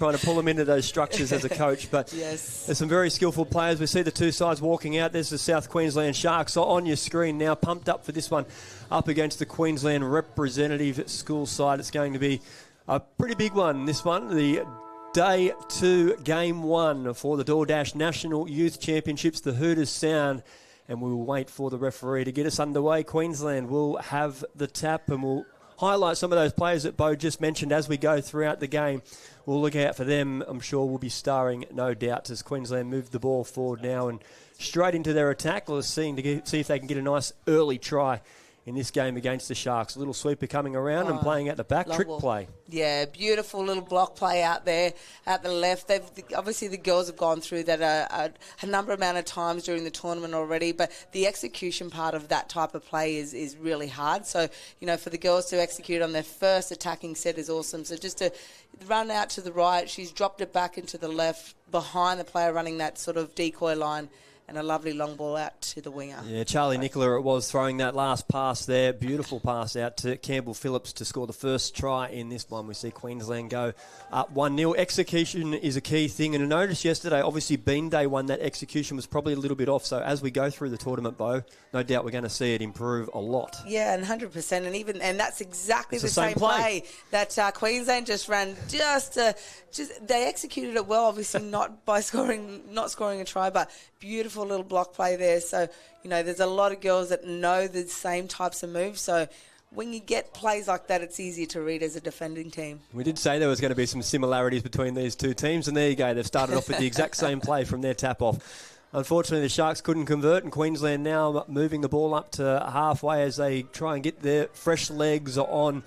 trying to pull them into those structures as a coach. But yes, there's some very skillful players. We see the two sides walking out. There's the South Queensland Sharks on your screen now, pumped up for this one, up against the Queensland representative school side. It's going to be a pretty big one, this one. The Day 2, Game 1 for the DoorDash National Youth Championships. The Hooters sound, and we will wait for the referee to get us underway. Queensland will have the tap, and we'll highlight some of those players that Bo just mentioned as we go throughout the game. We'll look out for them. I'm sure we'll be starring, no doubt, as Queensland move the ball forward now and straight into their attack. Let's see if they can get a nice early try in this game against the Sharks. A little sweeper coming around and playing at the back. Trick play. Yeah, beautiful little block play out there at the left. Obviously, the girls have gone through that a number amount of times during the tournament already, but the execution part of that type of play is really hard. So, for the girls to execute on their first attacking set is awesome. So just to run out to the right, she's dropped it back into the left behind the player running that sort of decoy line, and a lovely long ball out to the winger. Yeah, Charlie Nicola it was throwing that last pass there. Beautiful pass out to Campbell Phillips to score the first try in this one. We see Queensland go up 1-0. Execution is a key thing. And I noticed yesterday, obviously Bean Day one, that execution was probably a little bit off. So as we go through the tournament, Bo, no doubt we're going to see it improve a lot. Yeah, and 100%. And that's exactly the same play that Queensland just ran. They executed it well, obviously not scoring a try, but beautiful little block play there. So, there's a lot of girls that know the same types of moves. So when you get plays like that, it's easier to read as a defending team. We did say there was going to be some similarities between these two teams, and there you go. They've started off with the exact same play from their tap-off. Unfortunately, the Sharks couldn't convert, and Queensland now moving the ball up to halfway as they try and get their fresh legs on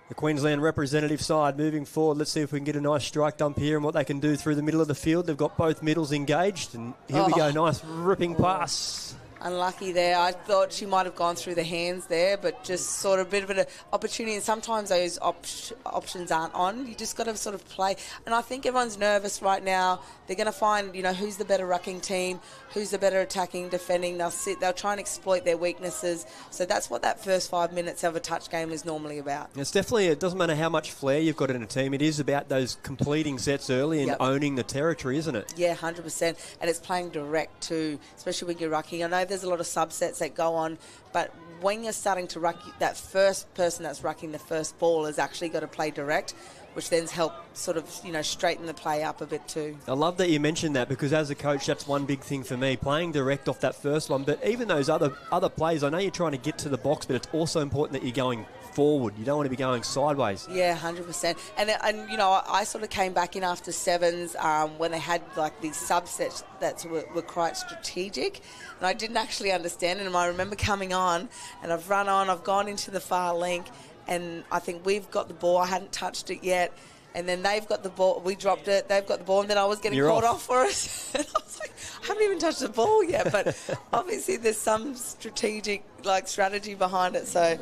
the Queensland representative side. Moving forward, let's see if we can get a nice strike dump here and what they can do through the middle of the field. They've got both middles engaged, and here we go. Nice ripping pass. Unlucky there. I thought she might have gone through the hands there, but just sort of a bit of an opportunity. And sometimes those options aren't on. You just got to sort of play. And I think everyone's nervous right now. They're going to find, who's the better rucking team, who's the better attacking, defending. They'll try and exploit their weaknesses. So that's what that first 5 minutes of a touch game is normally about. It's definitely, it doesn't matter how much flair you've got in a team. It is about those completing sets early and owning the territory, isn't it? Yeah, 100%. And it's playing direct too, especially when you're rucking. I know there's a lot of subsets that go on, but when you're starting to ruck, that first person that's rucking the first ball has actually got to play direct, which then help sort of, straighten the play up a bit too. I love that you mentioned that, because as a coach, that's one big thing for me, playing direct off that first one. But even those other plays, I know you're trying to get to the box, but it's also important that you're going forward. You don't want to be going sideways. Yeah, 100%. And I sort of came back in after sevens when they had like these subsets that were quite strategic, and I didn't actually understand it. And I remember coming on, and I've run on, I've gone into the far link, and I think we've got the ball. I hadn't touched it yet. And then they've got the ball. We dropped it. They've got the ball. And then I was getting called off for it. And I was like, I haven't even touched the ball yet. But obviously there's some strategic, strategy behind it. So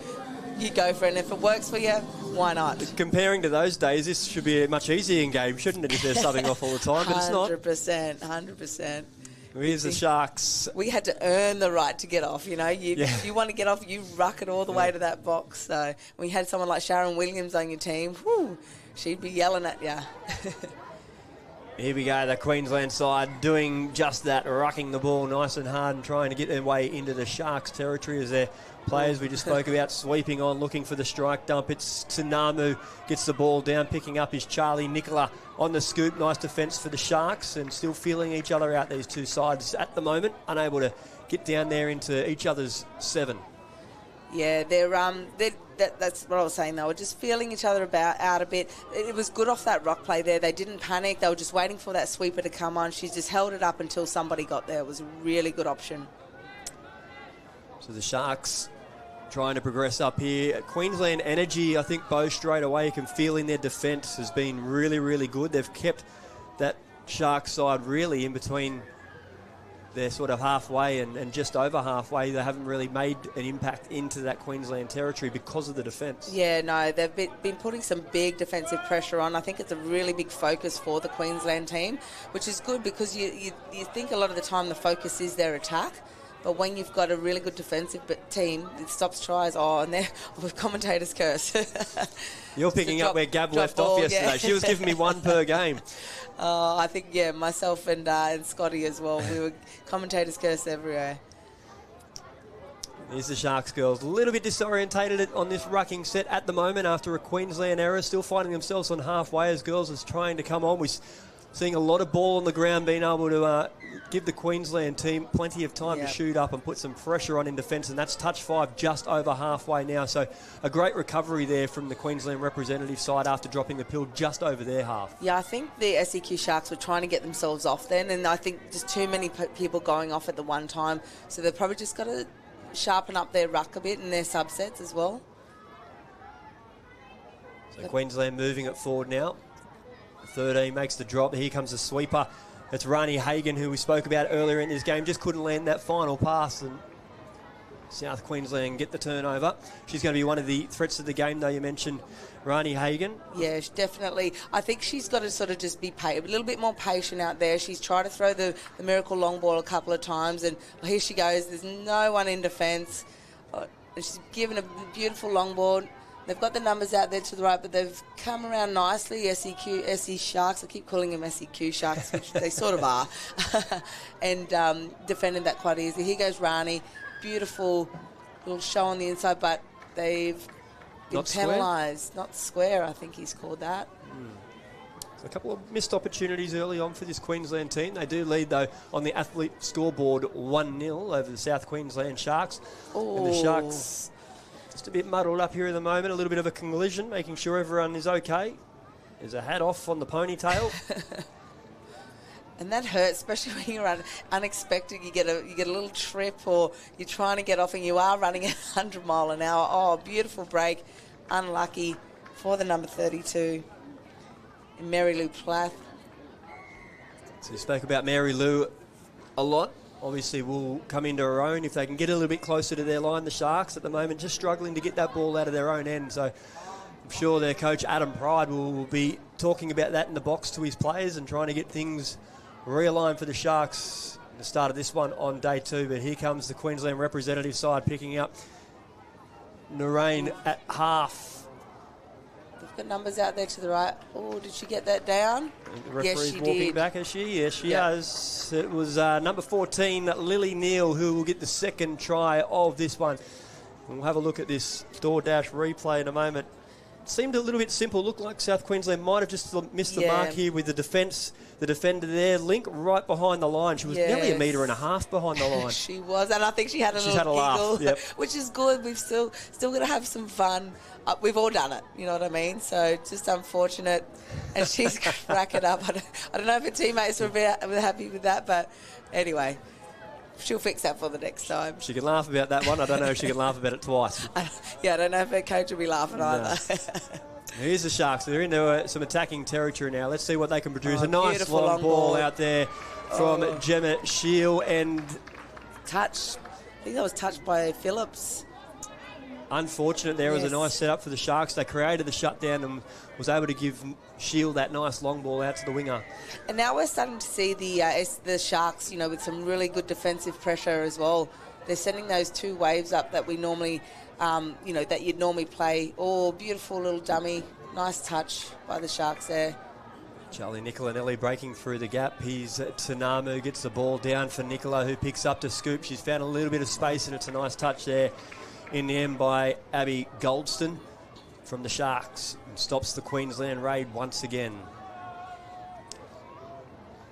you go for it. And if it works for you, why not? Comparing to those days, this should be a much easier game, shouldn't it, if they're subbing off all the time? But it's not. 100%. Here's the Sharks. We had to earn the right to get off, If you want to get off, you ruck it all the way to that box. So when you had someone like Sharon Williams on your team, she'd be yelling at you. Here we go, the Queensland side doing just that, rucking the ball nice and hard and trying to get their way into the Sharks' territory as their players we just spoke about sweeping on, looking for the strike dump. It's Tsunamu gets the ball down, picking up his Charlie Nicola on the scoop. Nice defence for the Sharks, and still feeling each other out, these two sides at the moment, unable to get down there into each other's 7. Yeah, that's what I was saying. They were just feeling each other out a bit. It was good off that rock play there. They didn't panic. They were just waiting for that sweeper to come on. She just held it up until somebody got there. It was a really good option. So the Sharks trying to progress up here. Queensland energy, I think, Bo, straight away, you can feel in their defence, has been really, really good. They've kept that Sharks side really in between. They're sort of halfway and just over halfway. They haven't really made an impact into that Queensland territory because of the defence. Yeah, no, they've been putting some big defensive pressure on. I think it's a really big focus for the Queensland team, which is good because you think a lot of the time the focus is their attack. But when you've got a really good defensive team, it stops tries. Oh, and there, with commentators curse. You're picking up where Gab left off yesterday. Yeah. She was giving me one per game. I think, yeah, myself and Scotty as well. We were commentators curse everywhere. Here's the Sharks girls. A little bit disorientated on this rucking set at the moment after a Queensland error. Still finding themselves on halfway as girls is trying to come on. We're seeing a lot of ball on the ground, being able to give the Queensland team plenty of time to shoot up and put some pressure on in defence. And that's touch 5 just over halfway now. So a great recovery there from the Queensland representative side after dropping the pill just over their half. Yeah, I think the SEQ Sharks were trying to get themselves off then. And I think just too many people going off at the one time. So they've probably just got to sharpen up their ruck a bit and their subsets as well. So Queensland moving it forward now. 13 makes the drop. Here comes the sweeper. It's Rani Hagan, who we spoke about earlier in this game. Just couldn't land that final pass, and South Queensland get the turnover. She's going to be one of the threats of the game, though. You mentioned Rani Hagan. Yeah, definitely. I think she's got to sort of just be a little bit more patient out there. She's tried to throw the miracle long ball a couple of times, and here she goes. There's no one in defence. And she's given a beautiful long ball. They've got the numbers out there to the right, but they've come around nicely. SE Sharks, I keep calling them SEQ Sharks, which they sort of are, and defended that quite easily. Here goes Rani. Beautiful little show on the inside, but they've been penalised. Not square, I think he's called that. So a couple of missed opportunities early on for this Queensland team. They do lead, though, on the athlete scoreboard 1-0 over the South Queensland Sharks. Ooh. And the Sharks just a bit muddled up here at the moment. A little bit of a collision, making sure everyone is okay. There's a hat off on the ponytail. And that hurts, especially when you're unexpected. You get a little trip, or you're trying to get off and you are running at 100 mile an hour. Oh, beautiful break. Unlucky for the number 32, Mary Lou Plath. So you spoke about Mary Lou a lot. Obviously will come into her own if they can get a little bit closer to their line. The Sharks at the moment just struggling to get that ball out of their own end. So I'm sure their coach Adam Pride will be talking about that in the box to his players and trying to get things realigned for the Sharks at the start of this one on day 2. But here comes the Queensland representative side picking up Narain at half. They've got numbers out there to the right. Oh, did she get that down? The referee's walking back, has she? Yes, she has. It was number 14, Lily Neal, who will get the second try of this one. We'll have a look at this DoorDash replay in a moment. It seemed a little bit simple. Looked like South Queensland might have just missed the mark here with the defence. The defender there, Link, right behind the line. She was nearly 1.5 meters behind the line. She was, and I think she had a little giggle, laugh, which is good. We've still got to have some fun. We've all done it, you know what I mean? So just unfortunate. And she's cracking up. I don't know if her teammates were happy with that, but anyway, she'll fix that for the next time. She can laugh about that one. I don't know if she can laugh about it twice. I don't know if her coach will be laughing either. Here's the Sharks. They're into some attacking territory now. Let's see what they can produce. A nice long ball out there from Gemma Shield and touch. I think that was touched by Phillips. Unfortunate there. Was a nice setup for the Sharks. They created the shutdown and was able to give Shield that nice long ball out to the winger. And now we're starting to see the Sharks, with some really good defensive pressure as well. They're sending those 2 waves up that we normally, that you'd normally play. Oh, beautiful little dummy. Nice touch by the Sharks there. Charlie Nicolanelli breaking through the gap. He's Tanamu, gets the ball down for Nicola, who picks up to scoop. She's found a little bit of space, and it's a nice touch there in the end by Abby Goldston from the Sharks. And stops the Queensland raid once again.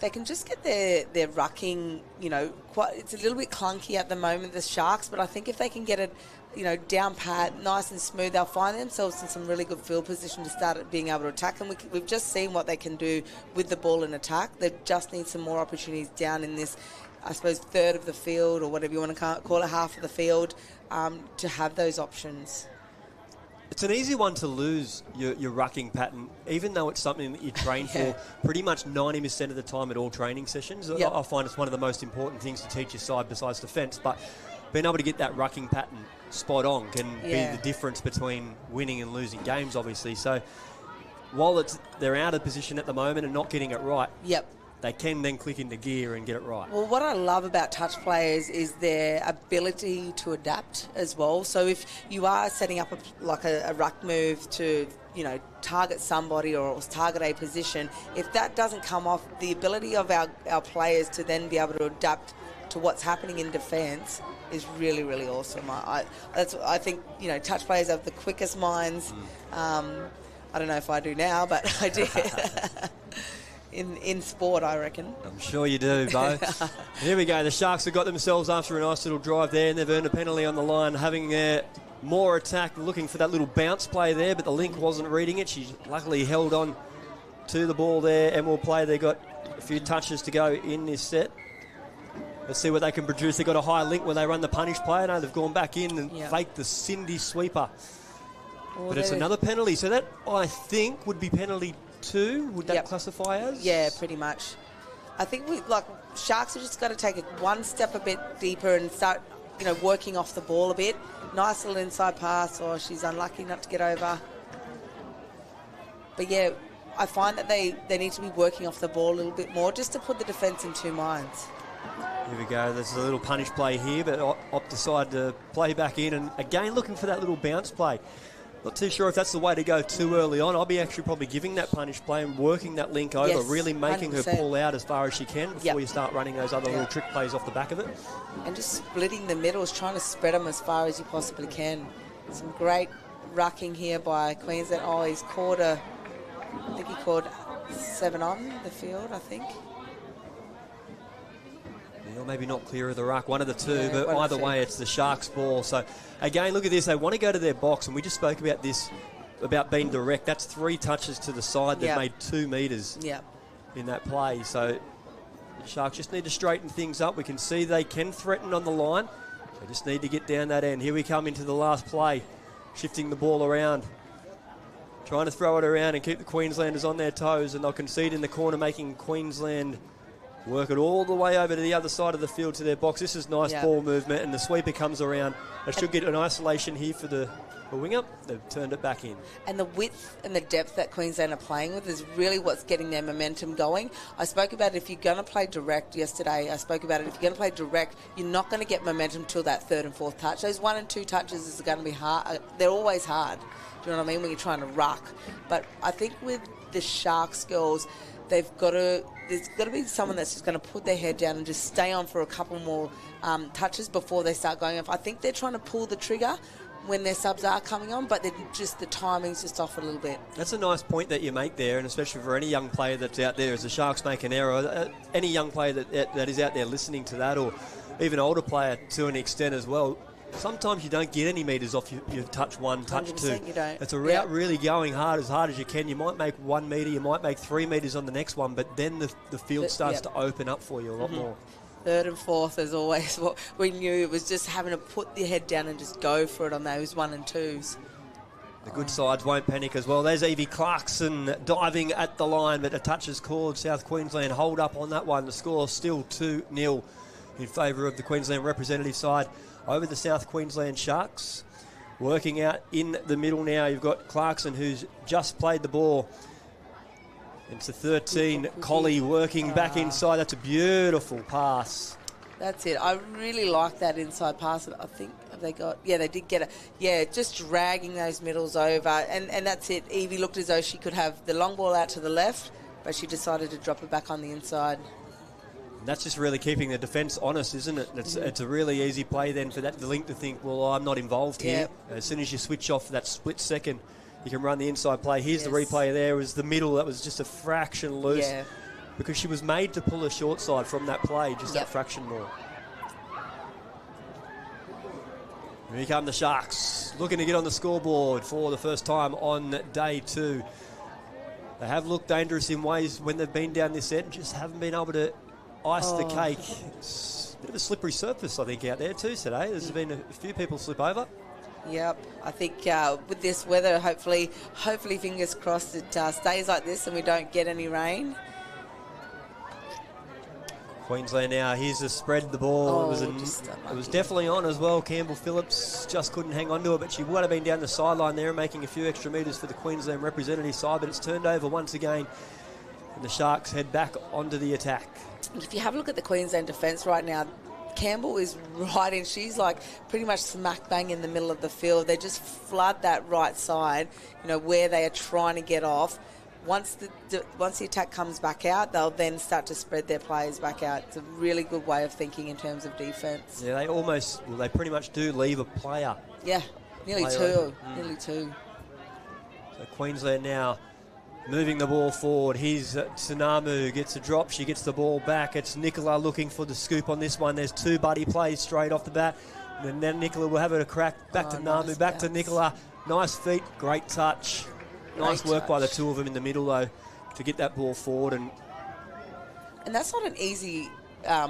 They can just get their rucking, it's a little bit clunky at the moment, the Sharks, but I think if they can get it, down pat, nice and smooth, they'll find themselves in some really good field position to start being able to attack. And we've just seen what they can do with the ball in attack. They just need some more opportunities down in this, I suppose, third of the field, or whatever you want to call it, half of the field, to have those options. It's an easy one to lose your rucking pattern, even though it's something that you train for pretty much 90% of the time at all training sessions. Yep. I find it's one of the most important things to teach your side besides defence. But being able to get that rucking pattern spot on can be the difference between winning and losing games, obviously. So while they're out of position at the moment and not getting it right, they can then click into gear and get it right. Well, what I love about touch players is their ability to adapt as well. So if you are setting up a ruck move to, target somebody or target a position, if that doesn't come off, the ability of our players to then be able to adapt to what's happening in defence is really, really awesome. I think, touch players have the quickest minds. I don't know if I do now, but I do. In sport, I reckon. I'm sure you do, Bo. Here we go. The Sharks have got themselves after a nice little drive there, and they've earned a penalty on the line, having more attack, looking for that little bounce play there, but the link wasn't reading it. She luckily held on to the ball there, and will play. They've got a few touches to go in this set. Let's see what they can produce. They've got a high link when they run the punish play. No, they've gone back in and faked the Cindy sweeper. Well, but it's another penalty. So that, I think, would be penalty 2. Would that classify as? Yeah, pretty much. I think Sharks have just got to take it one step a bit deeper and start, working off the ball a bit. Nice little inside pass, or she's unlucky not to get over. But yeah, I find that they need to be working off the ball a little bit more just to put the defence in two minds. Here we go. There's a little punish play here, but Op decided to play back in, and again looking for that little bounce play. Not too sure if that's the way to go too early on. I'll be actually probably giving that punish play and working that link over, really making 100%. Her pull out as far as she can before you start running those other little trick plays off the back of it. And just splitting the middles, trying to spread them as far as you possibly can. Some great rucking here by Queensland. Oh, he's caught I think he caught 7 on the field, I think. Or maybe not clear of the ruck, one of the two, but either way, it's the Sharks' ball. So, again, look at this. They want to go to their box, and we just spoke about this, about being direct. That's 3 touches to the side. They've made 2 metres in that play. So, the Sharks just need to straighten things up. We can see they can threaten on the line. They just need to get down that end. Here we come into the last play, shifting the ball around, trying to throw it around and keep the Queenslanders on their toes, and they'll concede in the corner, making Queensland work it all the way over to the other side of the field to their box. This is nice ball movement, and the sweeper comes around. They should get an isolation here for the winger. They've turned it back in. And the width and the depth that Queensland are playing with is really what's getting their momentum going. I spoke about it, if you're going to play direct yesterday, if you're going to play direct, you're not going to get momentum till that 3rd and 4th touch. Those 1 and 2 touches is going to be hard. They're always hard. Do you know what I mean? When you're trying to ruck. But I think with the Sharks girls, there's got to be someone that's just going to put their head down and just stay on for a couple more touches before they start going off. I think they're trying to pull the trigger when their subs are coming on, but the timing's just off a little bit. That's a nice point that you make there, and especially for any young player that's out there, as the Sharks make an error, any young player that is out there listening to that, or even older player to an extent as well, sometimes you don't get any metres off your touch 1, touch 2. You don't. It's a route really going hard as you can. You might make 1 metre, you might make 3 metres on the next one, but then the field starts to open up for you a lot more. 3rd and 4th is always what we knew. It was just having to put your head down and just go for it on those 1 and 2s. The good sides won't panic as well. There's Evie Clarkson diving at the line, but a touch is called. South Queensland hold up on that one. The score still 2-0 in favour of the Queensland representative side over the South Queensland Sharks. Working out in the middle now, you've got Clarkson, who's just played the ball. It's a 13. Collie working back inside. That's a beautiful pass. That's it. I really like that inside pass. I think they did get it. Yeah, just dragging those middles over. And that's it. Evie looked as though she could have the long ball out to the left, but she decided to drop it back on the inside. That's just really keeping the defence honest, isn't it? It's a really easy play then for the link to think, well, I'm not involved here. As soon as you switch off for that split second, you can run the inside play. Here's the replay there. It was the middle that was just a fraction loose because she was made to pull a short side from that play, just that fraction more. Here come the Sharks, looking to get on the scoreboard for the first time on day 2. They have looked dangerous in ways when they've been down this end, just haven't been able to ice the cake. It's a bit of a slippery surface, I think, out there too today. There's been a few people slip over. Yep, I think with this weather, hopefully fingers crossed it stays like this and we don't get any rain. Queensland now, here's the spread the ball. It was definitely on as well. Campbell Phillips just couldn't hang on to it, but she would have been down the sideline there and making a few extra metres for the Queensland representative side, but it's turned over once again And the Sharks head back onto the attack. If you have a look at the Queensland defence right now, Campbell is right in. She's like pretty much smack bang in the middle of the field. They just flood that right side, where they are trying to get off. Once the attack comes back out, they'll then start to spread their players back out. It's a really good way of thinking in terms of defence. Yeah, they pretty much do leave a player. Yeah, nearly two. So Queensland now moving the ball forward. Here's Tsunamu, gets a drop. She gets the ball back. It's Nicola looking for the scoop on this one. There's two buddy plays straight off the bat. And then Nicola will have it a crack. Back to Namu, back to Nicola. Nice feet, great touch. Nice work by the two of them in the middle, though, to get that ball forward. And that's not an easy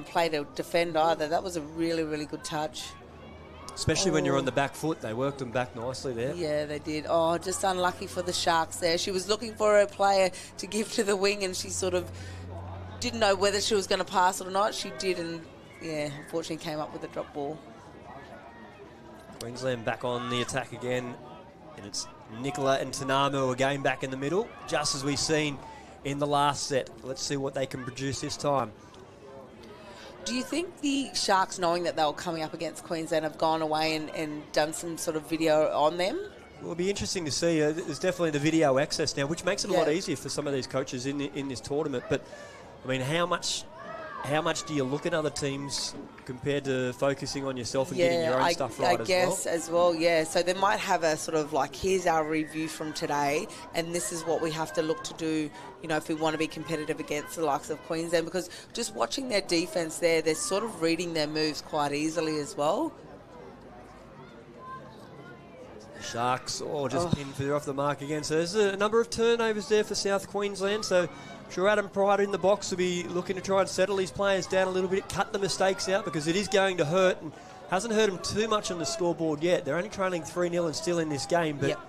play to defend either. That was a really, really good touch. Especially when you're on the back foot. They worked them back nicely there. Yeah, they did. Oh, just unlucky for the Sharks there. She was looking for a player to give to the wing, and she sort of didn't know whether she was going to pass it or not. She did, and, unfortunately came up with a drop ball. Queensland back on the attack again. And it's Nicola and Tanamu again back in the middle, just as we've seen in the last set. Let's see what they can produce this time. Do you think the Sharks, knowing that they were coming up against Queensland, have gone away and done some sort of video on them? Well, it'll be interesting to see. There's definitely the video access now, which makes it a lot easier for some of these coaches in this tournament. But, I mean, how much do you look at other teams compared to focusing on yourself and getting your own stuff right as well? I guess as well, yeah. So they might have a sort of like, here's our review from today, and this is what we have to look to do, if we want to be competitive against the likes of Queensland, because just watching their defence there, they're sort of reading their moves quite easily as well. Sharks, just pinned further off the mark again. So there's a number of turnovers there for South Queensland. So I'm sure Adam Pryor in the box will be looking to try and settle his players down a little bit, cut the mistakes out, because it is going to hurt, and hasn't hurt them too much on the scoreboard yet. They're only trailing 3-0 and still in this game, but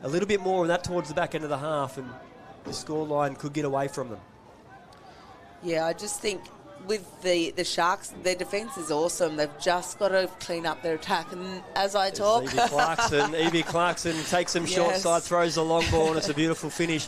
a little bit more of that towards the back end of the half, and the scoreline could get away from them. Yeah, I just think with the Sharks, their defence is awesome. They've just got to clean up their attack. And as I talk... Evie Clarkson takes some short side, throws the long ball, and it's a beautiful finish.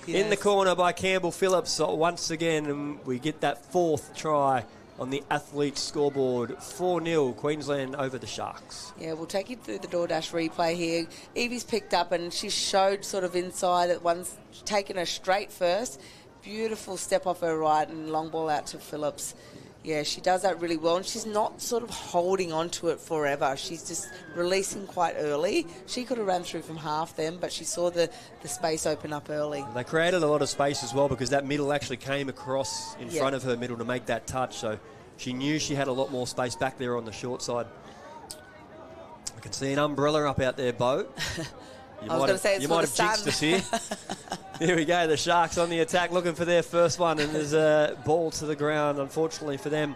In the corner by Campbell Phillips once again, and we get that fourth try on the Athletes scoreboard. 4-0, Queensland over the Sharks. Yeah, we'll take you through the DoorDash replay here. Evie's picked up, and she showed sort of inside at once, taking her straight first. Beautiful step off her right and long ball out to Phillips. Yeah, she does that really well, and she's not sort of holding on to it forever. She's just releasing quite early. She could have ran through from half then, but she saw the space open up early. They created a lot of space as well, because that middle actually came across in front of her middle to make that touch, so she knew she had a lot more space back there on the short side. I can see an umbrella up out there, Bo. I was going to say, it's you might have jinxed us here. Here we go, the Sharks on the attack looking for their first one, and there's a ball to the ground, unfortunately for them.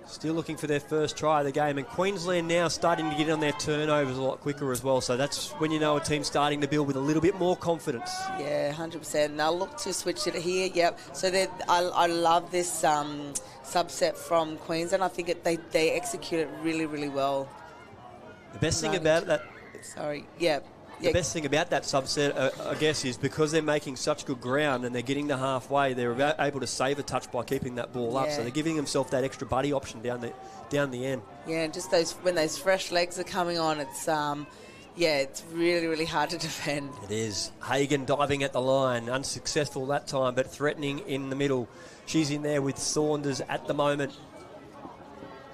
Still looking for their first try of the game, and Queensland now starting to get on their turnovers a lot quicker as well, so that's when you know a team's starting to build with a little bit more confidence. Yeah, 100%. They'll look to switch it here, yep. So I love this subset from Queensland. I think they execute it really, really well. The best thing about that... The best thing about that subset, I guess, is because they're making such good ground and they're getting to halfway, they're able to save a touch by keeping that ball up. So they're giving themselves that extra buddy option down the end. Yeah, and just when those fresh legs are coming on, it's it's really, really hard to defend. It is. Hagan diving at the line, unsuccessful that time, but threatening in the middle. She's in there with Saunders at the moment.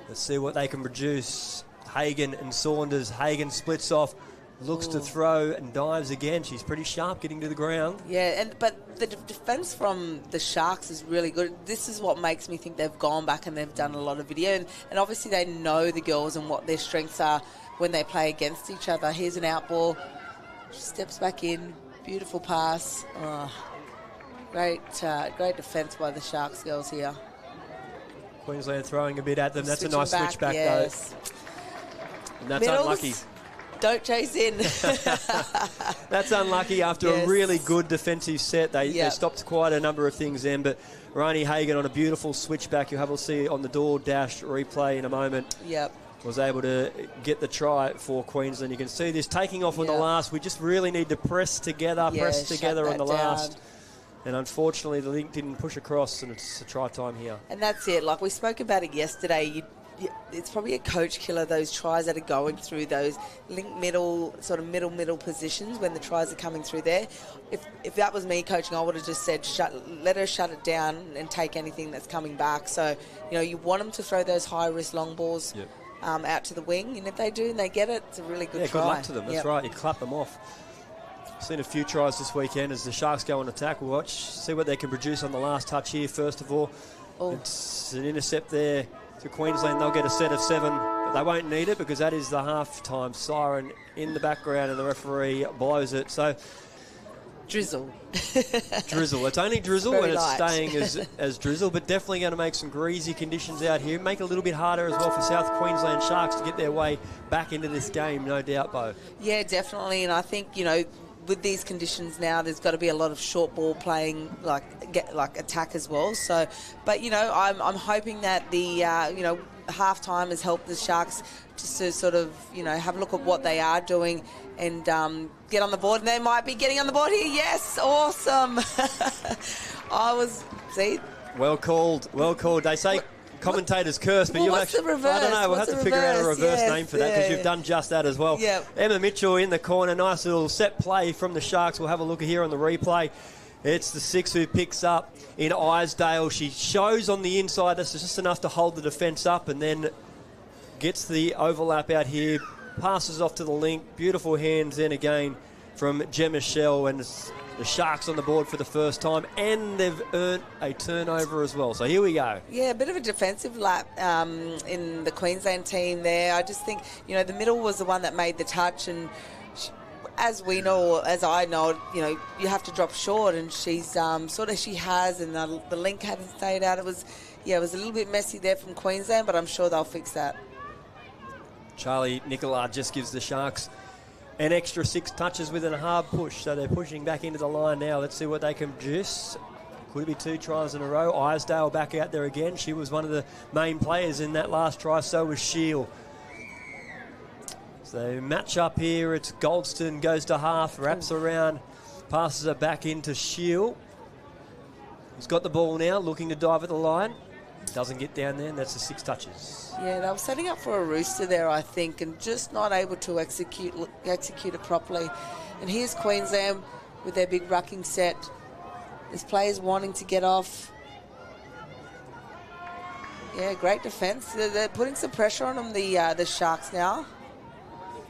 Let's see what they can produce. Hagan and Saunders. Hagan splits off. Looks to throw and dives again. She's pretty sharp getting to the ground. Yeah, but the defence from the Sharks is really good. This is what makes me think they've gone back and they've done a lot of video. And obviously they know the girls and what their strengths are when they play against each other. Here's an out ball. She steps back in. Beautiful pass. Oh, great defence by the Sharks girls here. Queensland throwing a bit at them. That's a nice switchback, though. And that's unlucky. Don't chase in. That's unlucky after a really good defensive set. They stopped quite a number of things then, but Rani Hagan on a beautiful switchback. You'll have to see on the DoorDash replay in a moment. Was able to get the try for Queensland. You can see this taking off on the last. We just really need to press together on the last. And unfortunately, the link didn't push across, and it's a try time here. And that's it. Like we spoke about it yesterday, it's probably a coach killer, those tries that are going through those link middle, sort of middle positions when the tries are coming through there. If that was me coaching, I would have just said, let her shut it down and take anything that's coming back. So, you want them to throw those high-risk long balls out to the wing. And if they do and they get it, it's a really good try. Good luck to them. That's right. You clap them off. Seen a few tries this weekend as the Sharks go on attack. We'll see what they can produce on the last touch here, first of all. It's an intercept there to Queensland. They'll get a set of 7, but they won't need it because that is the half-time siren in the background and the referee blows it. So drizzle. Drizzle. It's only drizzle when it's light. staying as drizzle, but definitely going to make some greasy conditions out here. Make it a little bit harder as well for South Queensland Sharks to get their way back into this game, no doubt, Bo. Yeah, definitely. And I think, with these conditions now, there's got to be a lot of short ball playing, like attack as well. So, but I'm hoping that the half time has helped the Sharks just to sort of have a look at what they are doing and get on the board. And they might be getting on the board here. Yes, awesome. Well called. They say commentators curse, but you actually. I don't know. We'll have to figure out a reverse name for that because you've done just that as well. Yep. Emma Mitchell in the corner. Nice little set play from the Sharks. We'll have a look here on the replay. It's the 6 who picks up in Isdale. She shows on the inside. That's just enough to hold the defence up and then gets the overlap out here. Passes off to the link. Beautiful hands then again from Gemma Shell, and the Sharks on the board for the first time, and they've earned a turnover as well. So here we go. Yeah, a bit of a defensive lap in the Queensland team there. I just think, the middle was the one that made the touch, and as we know, as I know, you have to drop short, and she's she has, and the link hadn't stayed out. It was a little bit messy there from Queensland, but I'm sure they'll fix that. Charlie Nicola just gives the Sharks an extra 6 touches with a hard push, so they're pushing back into the line now. Let's see what they can produce. Could it be 2 tries in a row? Isdale back out there again. She was one of the main players in that last try, so was Shield. So match up here, it's Goldston, goes to half, wraps around, passes it back into Shield. He's got the ball now, looking to dive at the line. Doesn't get down there, and that's the 6 touches. Yeah, they were setting up for a rooster there, I think, and just not able to execute it properly. And here's Queensland with their big rucking set. There's players wanting to get off. Yeah, great defence. They're putting some pressure on them, the Sharks now.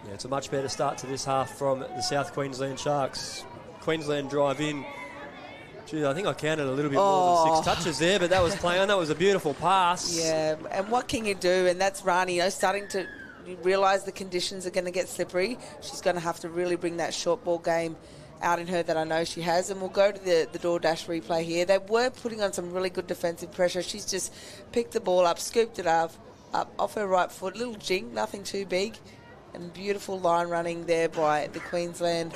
Yeah, it's a much better start to this half from the South Queensland Sharks. Queensland drive in. Gee, I think I counted a little bit more than 6 touches there, but that was play on. That was a beautiful pass. Yeah, and what can you do? And that's Rani, starting to realise the conditions are going to get slippery. She's going to have to really bring that short ball game out in her that I know she has. And we'll go to the DoorDash replay here. They were putting on some really good defensive pressure. She's just picked the ball up, scooped it up off her right foot. Little jink, nothing too big. And beautiful line running there by the Queensland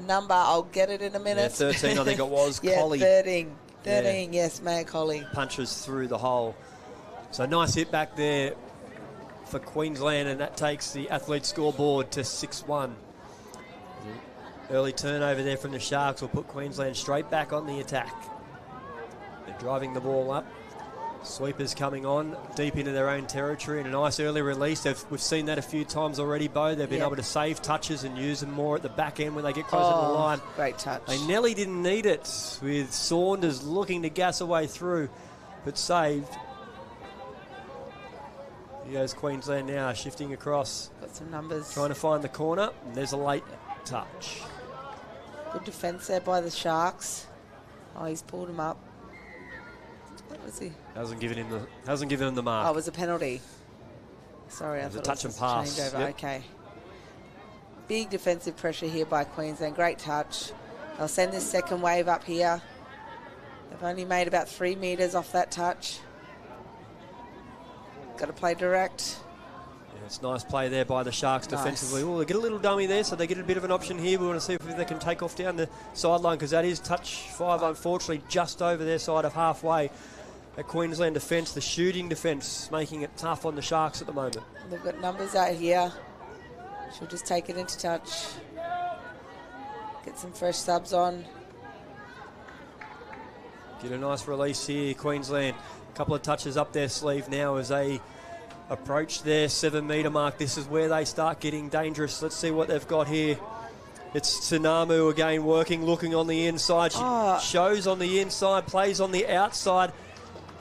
number. I'll get it in a minute. Yeah, 13 I think it was. Yeah, Collie. 13, yes, Maya Collie. Punches through the hole. So nice hit back there for Queensland, and that takes the athlete scoreboard to 6-1. Early turnover there from the Sharks will put Queensland straight back on the attack. They're driving the ball up. Sweepers coming on deep into their own territory, and a nice early release. We've seen that a few times already, Bo. They've been able to save touches and use them more at the back end when they get closer to the line. Great touch. They nearly didn't need it, with Saunders looking to gas away through, but saved. Here goes Queensland now, shifting across. Got some numbers. Trying to find the corner, and there's a late touch. Good defence there by the Sharks. Oh, he's pulled him up. What was he? Hasn't given him the mark. Oh, it was a penalty. Sorry, I thought a touch it was and pass. Changeover. Yep. Okay. Big defensive pressure here by Queensland. Great touch. They'll send this second wave up here. They've only made about 3 metres off that touch. Got to play direct. Yeah, it's nice play there by the Sharks defensively. Oh, they get a little dummy there, so they get a bit of an option here. We want to see if they can take off down the sideline, because that is touch 5, unfortunately, just over their side of halfway. At Queensland defence, the shooting defence, making it tough on the Sharks at the moment. They've got numbers out here. She'll just take it into touch. Get some fresh subs on. Get a nice release here, Queensland. A couple of touches up their sleeve now as they approach their 7 metre mark. This is where they start getting dangerous. Let's see what they've got here. It's Tsunamu again working, looking on the inside. She shows on the inside, plays on the outside.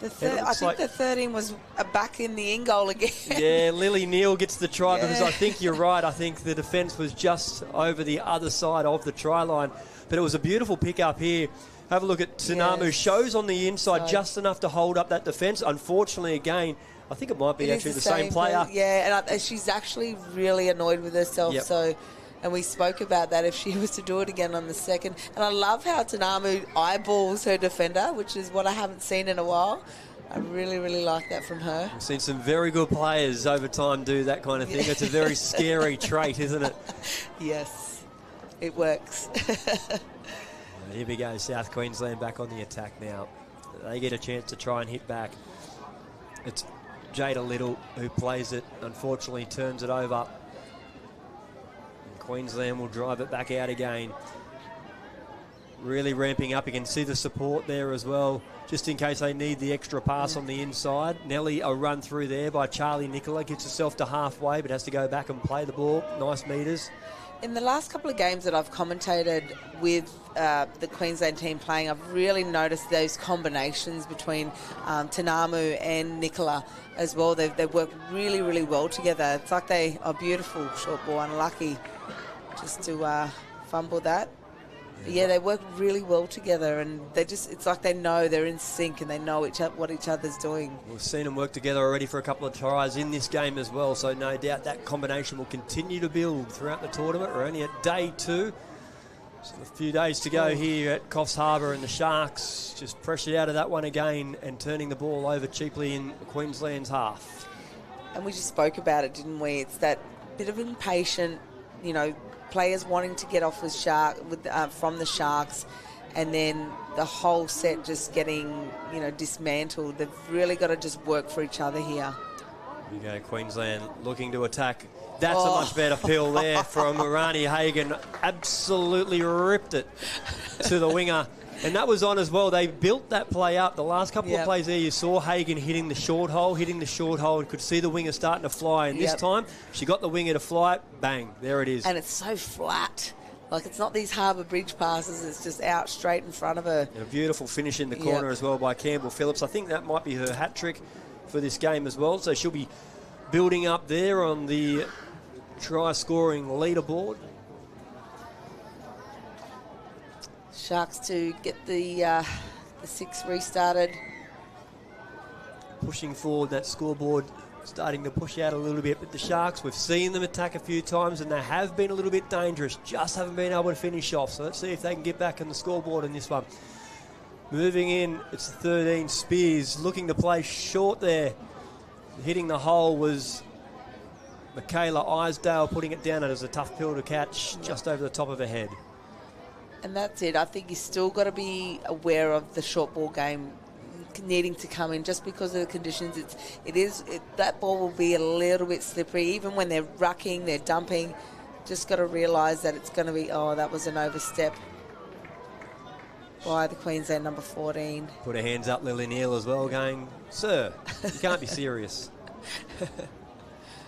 I think the 13 was back in the in goal again. Yeah, Lily Neal gets the try because I think you're right. I think the defence was just over the other side of the try line. But it was a beautiful pick up here. Have a look at Tsunamu. Yes. Shows on the inside just enough to hold up that defence. Unfortunately, again, I think it might be actually the same player. Yeah, and she's actually really annoyed with herself. Yep. So, and we spoke about that if she was to do it again on the second. And I love how Tsunamu eyeballs her defender, which is what I haven't seen in a while. I really, really like that from her. We've seen some very good players over time do that kind of thing. It's a very scary trait, isn't it? Yes, it works. Here we go, South Queensland back on the attack now. They get a chance to try and hit back. It's Jada Little who plays it, unfortunately turns it over. And Queensland will drive it back out again. Really ramping up. You can see the support there as well, just in case they need the extra pass on the inside. Nelly, a run through there by Charlie Nicola, gets herself to halfway but has to go back and play the ball. Nice metres. In the last couple of games that I've commentated with the Queensland team playing, I've really noticed those combinations between Tsunamu and Nicola as well. They work really, really well together. It's like they are beautiful short ball. Unlucky just to fumble that. Yeah, they work really well together, and it's like they know they're in sync and they know what each other's doing. We've seen them work together already for a couple of tries in this game as well, so no doubt that combination will continue to build throughout the tournament. We're only at day 2. So a few days to go here at Coffs Harbour, and the Sharks just pressured out of that one again and turning the ball over cheaply in Queensland's half. And we just spoke about it, didn't we? It's that bit of impatient, players wanting to get off from the Sharks, and then the whole set just getting, dismantled. They've really got to just work for each other here. Here you go, Queensland looking to attack. That's a much better pill there from Marani Hagan. Absolutely ripped it to the winger. And that was on as well. They built that play up. The last couple of plays there, you saw Hagan hitting the short hole, and could see the winger starting to fly. And this time, she got the winger to fly it. Bang, there it is. And it's so flat. Like, it's not these Harbour Bridge passes. It's just out straight in front of her. And a beautiful finish in the corner as well by Campbell Phillips. I think that might be her hat trick for this game as well. So she'll be building up there on the try-scoring leaderboard. Sharks to get the 6 restarted. Pushing forward, that scoreboard starting to push out a little bit. But the Sharks, we've seen them attack a few times and they have been a little bit dangerous. Just haven't been able to finish off. So let's see if they can get back on the scoreboard in this one. Moving in, it's 13. Spears looking to play short there. Hitting the hole was Michaela Isdale, putting it down. It was a tough pill to catch just over the top of her head. And that's it. I think you still got to be aware of the short ball game needing to come in just because of the conditions. That ball will be a little bit slippery. Even when they're rucking, they're dumping, just got to realise that it's going to be, that was an overstep by the Queensland number 14. Put her hands up, Lily Neal as well, going, sir, you can't be serious.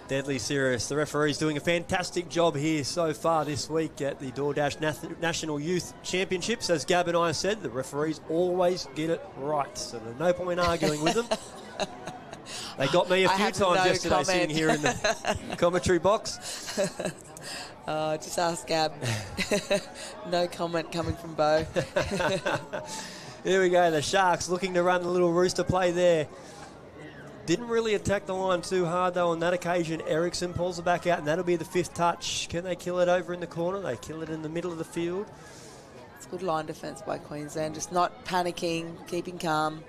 Deadly serious. The referee's doing a fantastic job here so far this week at the DoorDash National Youth Championships. As Gab and I said, the referees always get it right, so there's no point arguing with them. They got me a few times yesterday sitting here in the commentary box. Just ask Gab. No comment coming from Bo. Here we go, the Sharks looking to run a little rooster play there. Didn't really attack the line too hard, though, on that occasion. Eriksson pulls it back out, and that'll be the 5th touch. Can they kill it over in the corner? They kill it in the middle of the field. It's good line defence by Queensland, just not panicking, keeping calm.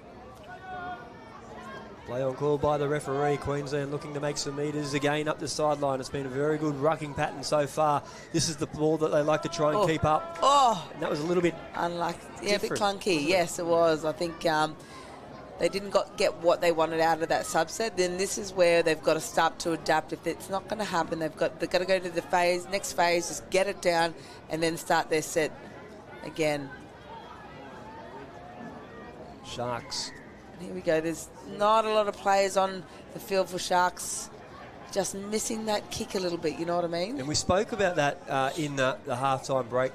Play on call by the referee. Queensland looking to make some metres again up the sideline. It's been a very good rucking pattern so far. This is the ball that they like to try and keep up. And that was a little bit unlucky. Yeah, a bit clunky. Yes, it was. I think they didn't get what they wanted out of that subset. Then this is where they've got to start to adapt. If it's not going to happen, they've got to go to the next phase, just get it down, and then start their set again. Sharks. And here we go. There's not a lot of players on the field for Sharks. Just missing that kick a little bit, you know what I mean? And we spoke about that in the halftime break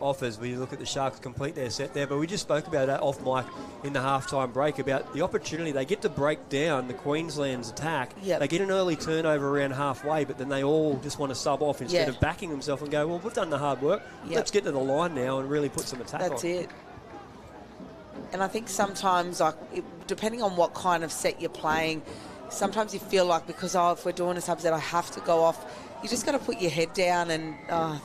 offers. We look at the Sharks complete their set there, but we just spoke about that off mic in the halftime break about the opportunity. They get to break down the Queensland's attack. Yep. They get an early turnover around halfway, but then they all just want to sub off instead of backing themselves and go, well, we've done the hard work. Yep. Let's get to the line now and really put some attack on. That's it. And I think sometimes, depending on what kind of set you're playing, sometimes you feel like because, if we're doing a subset, I have to go off. You just got to put your head down and,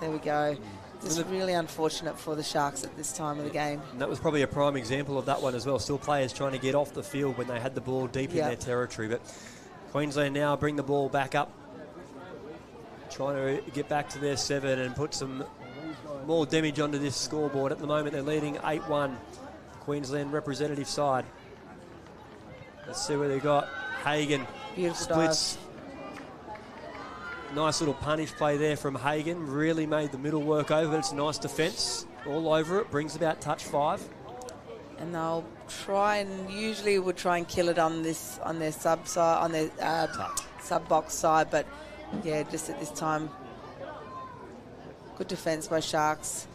there we go. It's really unfortunate for the Sharks at this time of the game. And that was probably a prime example of that one as well. Still players trying to get off the field when they had the ball deep in their territory. But Queensland now bring the ball back up, trying to get back to their 7 and put some more damage onto this scoreboard. At the moment, they're leading 8-1. Queensland representative side. Let's see where they got. Hagen. Beautiful splits. dive. Nice little punish play there from Hagen. Really made the middle work over, but it's a nice defence all over it. Brings about touch 5. And they'll try and usually would try and kill it on their sub side, on their sub box side, but yeah, just at this time, good defence by Sharks.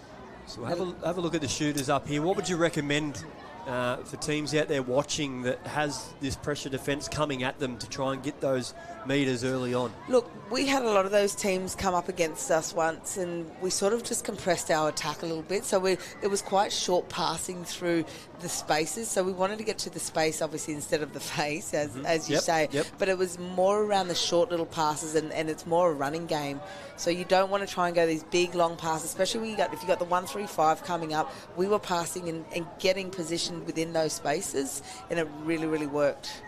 So have a look at the shooters up here. What would you recommend for teams out there watching that has this pressure defence coming at them to try and get those metres early on? Look, we had a lot of those teams come up against us once, and we sort of just compressed our attack a little bit. So it was quite short passing through the spaces. So we wanted to get to the space, obviously, instead of the face, as you say. Yep. But it was more around the short little passes, and it's more a running game. So you don't want to try and go these big, long passes, especially when if you got the 1-3-5 coming up. We were passing and getting positioned within those spaces, and it really, really worked.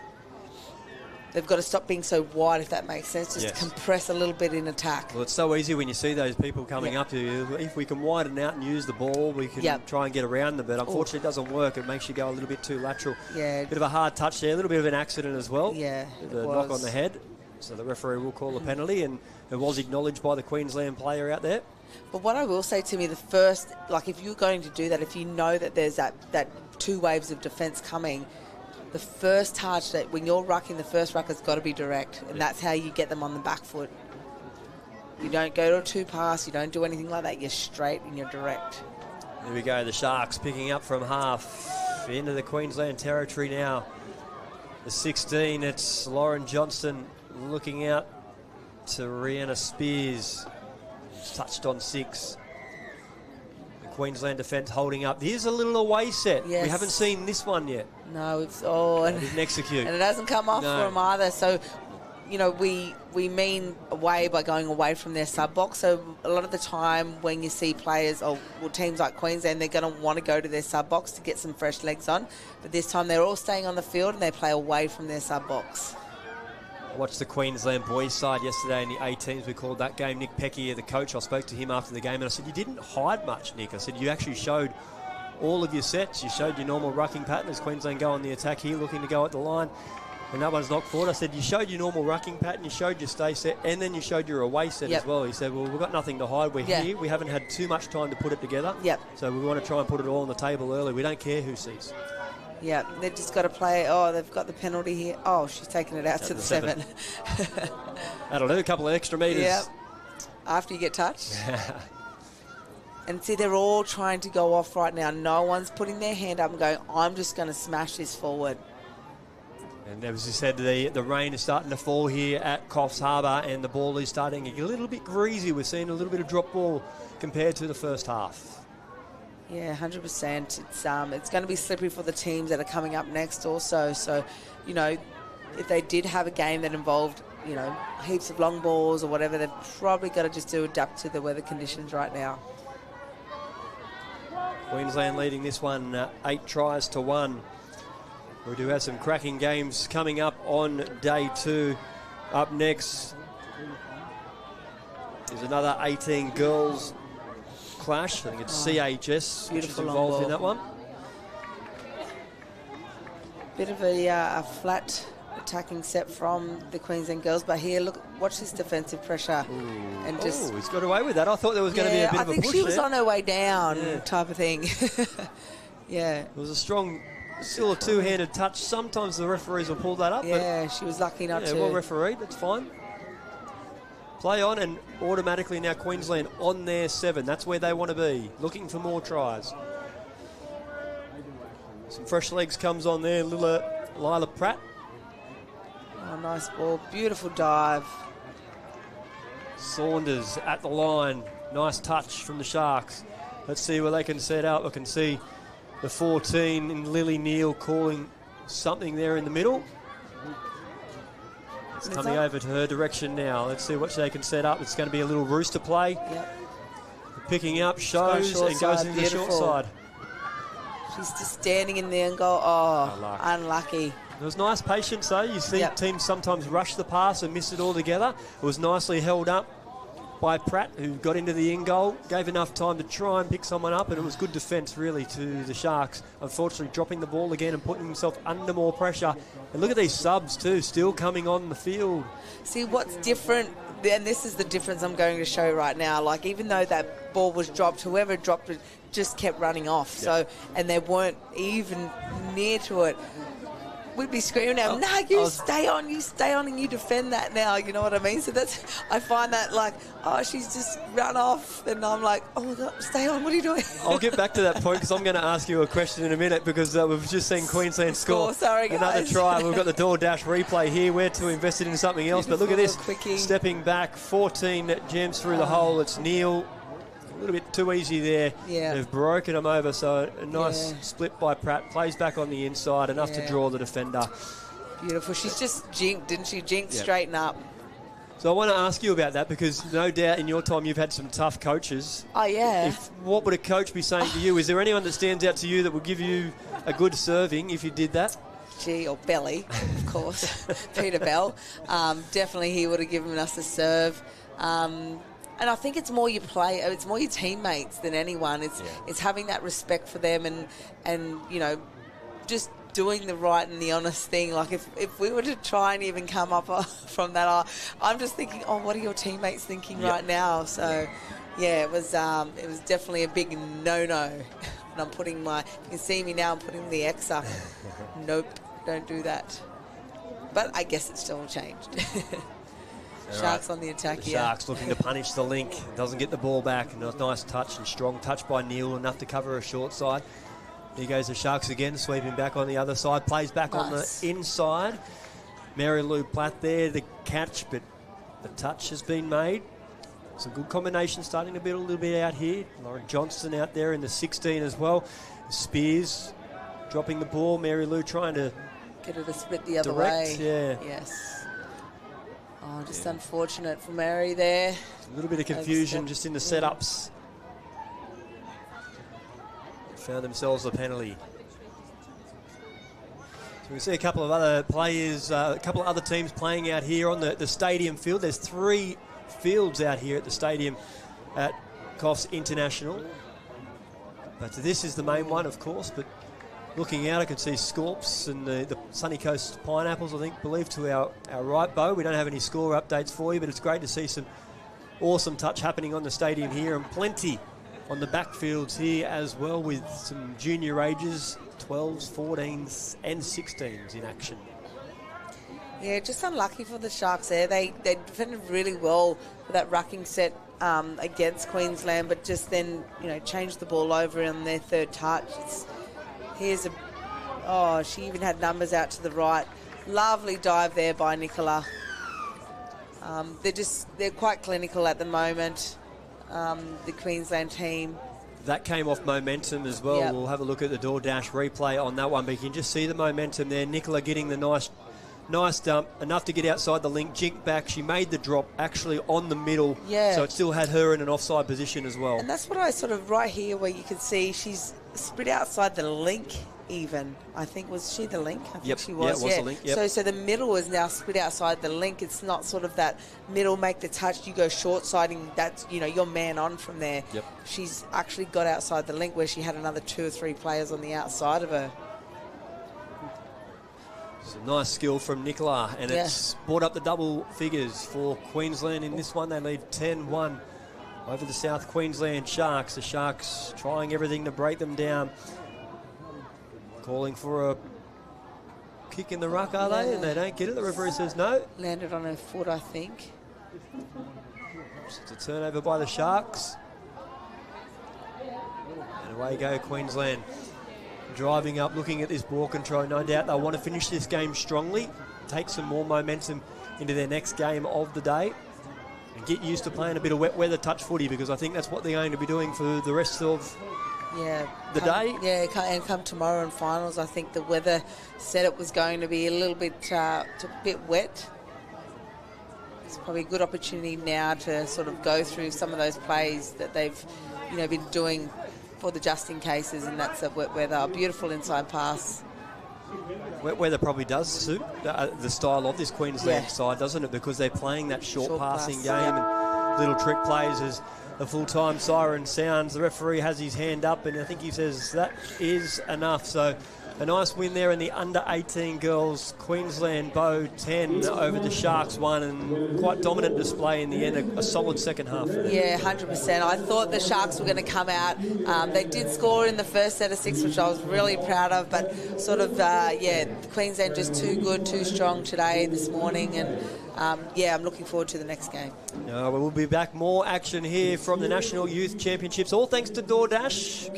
They've got to stop being so wide, if that makes sense. Just compress a little bit in attack. Well, it's so easy when you see those people coming up to you. If we can widen out and use the ball, we can try and get around them. But unfortunately, it doesn't work. It makes you go a little bit too lateral. Yeah. Bit of a hard touch there. A little bit of an accident as well. Yeah, the knock on the head. So the referee will call a penalty, and it was acknowledged by the Queensland player out there. But what I will say, Timmy, the first, if you're going to do that, if you know that there's that 2 waves of defence coming, the first charge that when you're rucking, the first ruck has got to be direct, and that's how you get them on the back foot. You don't go to a 2 pass, you don't do anything like that. You're straight and you're direct. There we go. The Sharks picking up from half into the Queensland territory now. The 16. It's Lauren Johnston looking out to Rihanna Spears. Touched on 6. The Queensland defence holding up. Here's a little away set. Yes. We haven't seen this one yet. No, it's and didn't execute. And it hasn't come off for them either. So, we mean away by going away from their sub box. So a lot of the time when you see players or teams like Queensland, they're going to want to go to their sub box to get some fresh legs on. But this time they're all staying on the field and they play away from their sub box. Watched the Queensland boys side yesterday in the 18s. We called that game. Nick Pecky, the coach, I spoke to him after the game and I said, you didn't hide much, Nick. I said, you actually showed all of your sets. You showed your normal rucking pattern as Queensland go on the attack here, looking to go at the line. And that one's not forward. I said, you showed your normal rucking pattern, you showed your stay set, and then you showed your away set as well. He said, well, we've got nothing to hide. We're here. We haven't had too much time to put it together. So we want to try and put it all on the table early. We don't care who sees. Yeah, they've just got to play. They've got the penalty here. She's taking it out to the 7. That'll do. A couple of extra metres. Yeah. After you get touched. And see, they're all trying to go off right now. No one's putting their hand up and going, I'm just going to smash this forward. And as you said, the rain is starting to fall here at Coffs Harbour and the ball is starting to get a little bit greasy. We're seeing a little bit of drop ball compared to the first half. Yeah, 100%. It's going to be slippery for the teams that are coming up next also. So, if they did have a game that involved, heaps of long balls or whatever, they've probably got to just adapt to the weather conditions right now. Queensland leading this one 8 tries to 1. We do have some cracking games coming up on day 2. Up next is another 18 girls clash. I think it's CHS which is involved in that one. Bit of a flat attacking set from the Queensland girls, but here, look, watch this defensive pressure. And he's got away with that. I thought there was going to be a bit of a push there. I think she was on her way down type of thing. Yeah. It was a strong Still a two-handed touch. Sometimes the referees will pull that up. Yeah, she was lucky not to. Well refereed, that's fine. Play on, and automatically now Queensland on their 7. That's where they want to be, looking for more tries. Some fresh legs comes on there, Lila Pratt. Oh, nice ball. Beautiful dive. Saunders at the line. Nice touch from the Sharks. Let's see where they can set out. I can see the 14 in Lily Neal calling something there in the middle. It's coming over to her direction now. Let's see what they can set up. It's going to be a little rooster play. Yep. Picking up, shows, and goes into the short side. She's just standing in there and go, oh, unlucky. It was nice patience, though. You see teams sometimes rush the pass and miss it altogether. It was nicely held up by Pratt, who got into the in goal, gave enough time to try and pick someone up, and it was good defence, really, to the Sharks. Unfortunately, dropping the ball again and putting himself under more pressure. And look at these subs, too, still coming on the field. See, what's different, and this is the difference I'm going to show right now, like, even though that ball was dropped, whoever dropped it just kept running off. Yep. So, and they weren't even near to it. We'd be screaming out, "No, you stay on, and you defend that now." You know what I mean? So that's, I find that like, oh, she's just run off, and I'm like, oh my God, stay on. What are you doing? I'll get back to that point because I'm going to ask you a question in a minute because we've just seen Queensland score another try. We've got the DoorDash replay here. We're too invested in something else, but look at this, stepping back, 14 gems through the hole. It's Neal. A little bit too easy there. Yeah. They've broken them over, so a nice split by Pratt. Plays back on the inside, enough to draw the defender. Beautiful. She's just jinked, didn't she? Jinked straighten up. So I want to ask you about that because no doubt in your time you've had some tough coaches. Oh, yeah. What would a coach be saying to you? Is there anyone that stands out to you that would give you a good serving if you did that? Gee, or Belly, of course. Peter Bell. Definitely he would have given us a serve. And I think it's more your it's more your teammates than anyone. It's having that respect for them and you know, just doing the right and the honest thing. Like if we were to try and even come up from that, I'm just thinking, oh, what are your teammates thinking right now? So it was definitely a big no-no. And I'm putting you can see me now, I'm putting the X up. Nope, don't do that. But I guess it's still changed. Sharks on the attack here. Sharks looking to punish the link. Doesn't get the ball back. Nice touch and strong touch by Neal, enough to cover a short side. Here goes the Sharks again, sweeping back on the other side. Plays back on the inside. Mary Lou Platt there, the catch, but the touch has been made. Some good combinations starting to build a little bit out here. Lauren Johnston out there in the 16 as well. Spears dropping the ball. Mary Lou trying to get her to split the other way. Yes. Oh, just unfortunate for Mary there. A little bit of confusion just in the setups. Found themselves a penalty. So we see a couple of other players, a couple of other teams playing out here on the stadium field. There's 3 fields out here at the stadium at Coffs International. But this is the main one, of course, but looking out, I can see Scorps and the Sunny Coast Pineapples, believe to our right, Bo. We don't have any score updates for you, but it's great to see some awesome touch happening on the stadium here, and plenty on the backfields here as well, with some junior ages, 12s, 14s and 16s in action. Yeah, just unlucky for the Sharks there. They defended really well for that rucking set against Queensland, but just then, changed the ball over on their third touch. She even had numbers out to the right. Lovely dive there by Nicola. They're quite clinical at the moment, the Queensland team. That came off momentum as well. Yep. We'll have a look at the DoorDash replay on that one, but you can just see the momentum there. Nicola getting the nice dump, enough to get outside the link, jink back. She made the drop actually on the middle, so it still had her in an offside position as well. And that's what I sort of, right here where you can see she's split outside the link even. I think, was she the link? I think she was. Yeah, it was the link. Yep. So the middle is now split outside the link. It's not sort of that middle, make the touch, you go short siding, that's, you're man on from there. Yep. She's actually got outside the link where she had another 2 or 3 players on the outside of her. Some nice skill from Nicola, and it's brought up the double figures for Queensland in this one. They lead 10-1 over the South Queensland Sharks. The Sharks trying everything to break them down. Calling for a kick in the ruck, are they? And they don't get it. The referee says no. Landed on her foot, I think. It's a turnover by the Sharks. And away go Queensland. Driving up, looking at this ball control. No doubt they'll want to finish this game strongly, take some more momentum into their next game of the day, and get used to playing a bit of wet weather touch footy, because I think that's what they're going to be doing for the rest of the day. Yeah, and come tomorrow in finals, I think the weather said it was going to be a little bit wet. It's probably a good opportunity now to sort of go through some of those plays that they've, been doing for the just in cases, and that's a wet weather. A beautiful inside pass. Wet weather probably does suit the style of this Queensland side, doesn't it? Because they're playing that short passing game and little trick plays as the full-time siren sounds. The referee has his hand up, and I think he says that is enough. So a nice win there in the under-18 girls. Queensland Bow 10 over the Sharks 1, and quite dominant display in the end, a solid second half. Yeah, 100%. I thought the Sharks were going to come out. They did score in the first set of 6, which I was really proud of, but sort of, Queensland just too good, too strong this morning, and I'm looking forward to the next game. We'll be back. More action here from the National Youth Championships, all thanks to DoorDash.